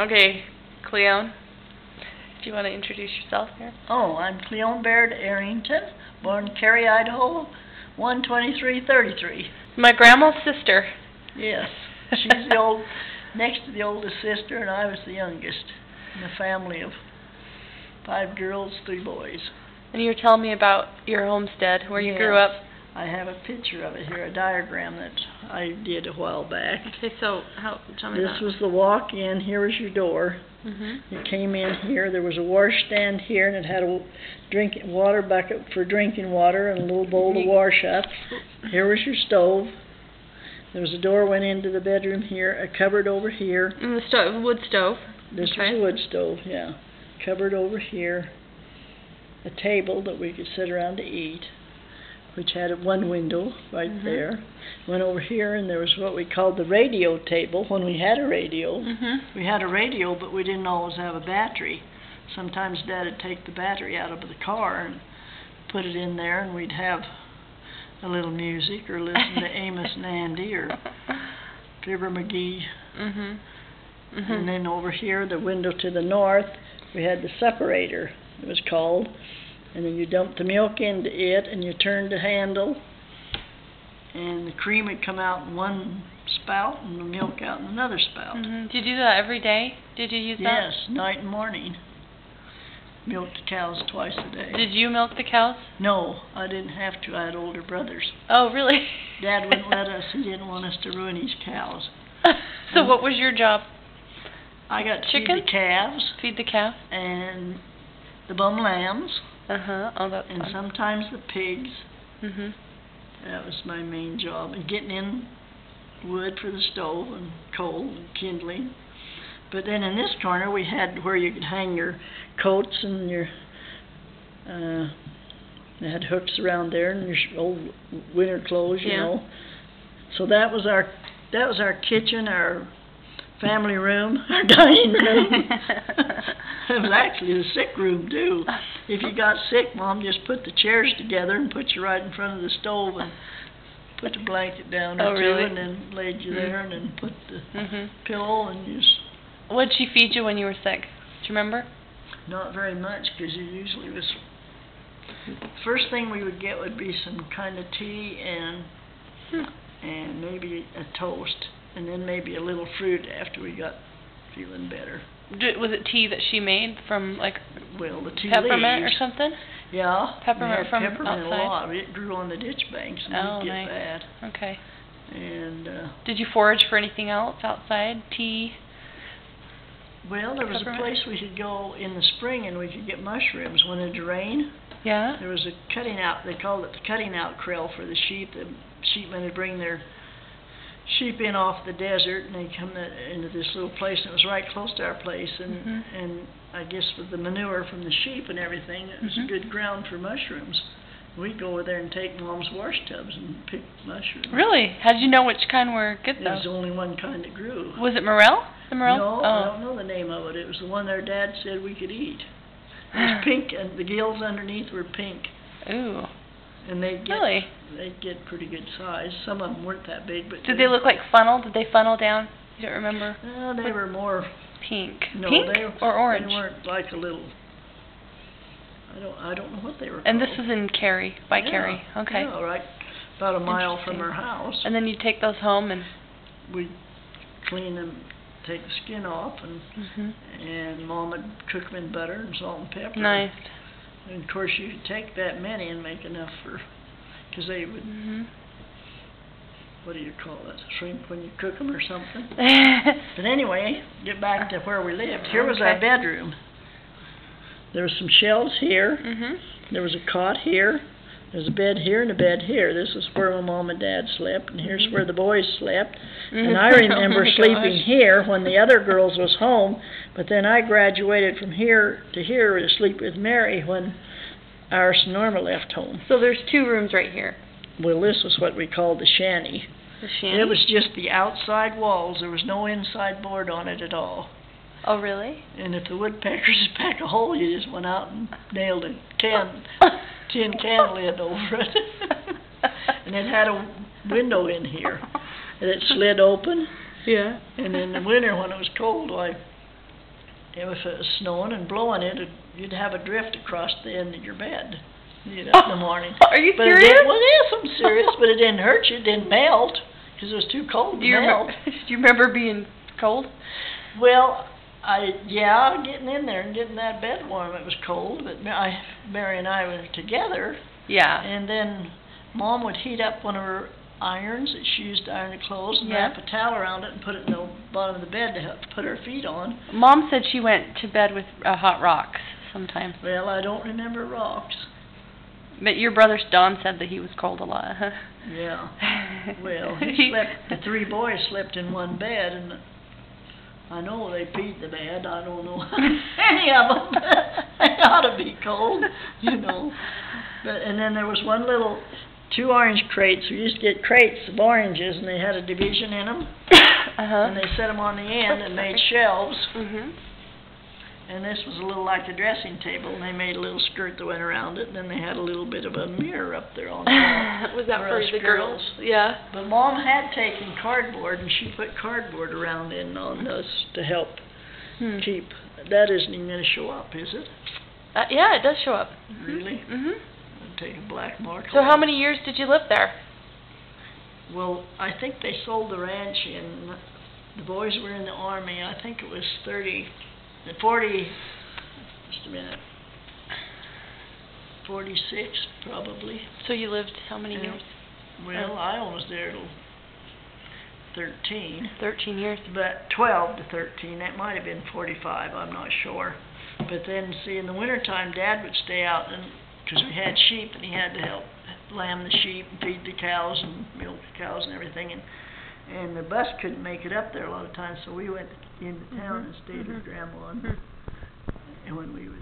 Okay, Cleon, do you want to introduce yourself here? Oh, I'm Cleon Baird Arrington, born Carey, Idaho, 12333. My grandma's sister. Yes, she's next to the oldest sister, and I was the youngest in a family of 5 girls, 3 boys. And you were telling me about your homestead, where you grew up. I have a picture of it here, a diagram that I did a while back. Okay, so tell me This was the walk-in. Here was your door. You came in here. There was a washstand here, and it had a water bucket for drinking water and a little bowl to wash up. Here was your stove. There was a door went into the bedroom here, a cupboard over here. And the stove, wood stove. This was a wood stove, yeah. Cupboard over here. A table that we could sit around to eat, which had one window right there. Went over here, and there was what we called the radio table when we had a radio. We had a radio, but we didn't always have a battery. Sometimes Dad would take the battery out of the car and put it in there, and we'd have a little music or listen to Amos and Andy or Fibber McGee. And then over here, the window to the north, we had the separator, it was called. And then you dumped the milk into it, and you turned the handle, and the cream would come out in one spout, and the milk out in another spout. Did you do that every day? Did you use that? Yes, night and morning. Milked the cows twice a day. Did you milk the cows? No, I didn't have to. I had older brothers. Oh, really? Dad wouldn't let us. He didn't want us to ruin his cows. So what was your job? I got to Chicken? feed the calves. Feed the calf? And the bum lambs. Oh, that's and fun. sometimes the pigs. That was my main job. And getting in wood for the stove and coal and kindling. But then in this corner we had where you could hang your coats and your they had hooks around there and your old winter clothes, you know. So that was our kitchen, our family room, our dining room. It was actually the sick room too. If you got sick, Mom just put the chairs together and put you right in front of the stove and put the blanket down or two, and then laid you there, and then put the pillow and just. What did she feed you when you were sick? Do you remember? Not very much, because it usually was. First thing we would get would be some kind of tea and maybe a toast, and then maybe a little fruit after we got feeling better. Was it tea that she made from, like, the tea peppermint leaves. or something? Yeah. Peppermint from peppermint outside? A lot. It grew on the ditch banks and didn't get bad. Okay. And did you forage for anything else outside? Tea? Well, there was a place we could go in the spring and we could get mushrooms when it would rain. Yeah? There was a cutting out, they called it the cutting out krill for the sheep. The sheepmen would bring their sheep in off the desert, and they come into this little place, and it was right close to our place, and I guess with the manure from the sheep and everything, it was a good ground for mushrooms. We'd go over there and take Mom's wash tubs and pick mushrooms. Really? How did you know which kind were good, though? There was only one kind that grew. Was it morel? The morel? No, I don't know the name of it. It was the one their dad said we could eat. It was pink, and the gills underneath were pink. Ooh. And they'd get pretty good size. Some of them weren't that big, but did they look like funnel? Did they funnel down? You don't remember? They were more pink. No, pink or orange? They weren't like a little. I don't know what they were. And called. this is in Carey, by Carey. Okay. Yeah, right, about a mile from our house. And then you take those home and we clean them, take the skin off, and Mom would cook them in butter and salt and pepper. Nice. And of course, you could take that many and make enough for, because they would, what do you call it, shrink when you cook them or something. But anyway, get back to where we lived. Here was our bedroom. There was some shelves here. There was a cot here. There was a bed here and a bed here. This is where my Mom and Dad slept, and here's where the boys slept. And I remember sleeping here when the other girls was home, but then I graduated from here to sleep with Mary when Iris and Norma left home. So there's 2 rooms right here. Well, this was what we called the shanty. The shanty? It was just the outside walls. There was no inside board on it at all. Oh, really? And if the woodpeckers pack a hole, you just went out and nailed a tin can lid over it. And it had a window in here. And it slid open. Yeah. And in the winter when it was cold, if it was snowing and blowing, you'd have a drift across the end of your bed. You'd up in the morning. Are you but serious? Well, yes, I'm serious, but it didn't hurt you. It didn't melt because it was too cold to melt. Do you remember being cold? Well, getting in there and getting that bed warm. It was cold, but Mary and I were together. Yeah. And then Mom would heat up one of her irons that she used to iron the clothes and wrap a towel around it and put it in the bottom of the bed to help put her feet on. Mom said she went to bed with hot rocks sometimes. Well, I don't remember rocks. But your brother Don said that he was cold a lot, huh? Yeah. Well, he slept. The three boys slept in one bed, and I know they peed the bed. I don't know any of them. They ought to be cold, you know. And then there was one little 2 orange crates. We used to get crates of oranges, and they had a division in them. And they set them on the end and made shelves. And this was a little like a dressing table, and they made a little skirt that went around it, and then they had a little bit of a mirror up there on the wall. Was that for the girls? Yeah. But Mom had taken cardboard, and she put cardboard around on us to help keep. That isn't even going to show up, is it? Yeah, it does show up. Really? Mm-hmm. Take a black mark. So how many years did you live there? Well, I think they sold the ranch, and the boys were in the Army. I think it was 40, just a minute, 46 probably. So you lived how many years? Well, I was there till 13. 13 years. But 12 to 13, that might have been 45, I'm not sure. But then, see, in the wintertime, Dad would stay out, because we had sheep, and he had to help lamb the sheep and feed the cows and milk the cows and everything. And the bus couldn't make it up there a lot of times, so we went into town and stayed with Grandma. And when we was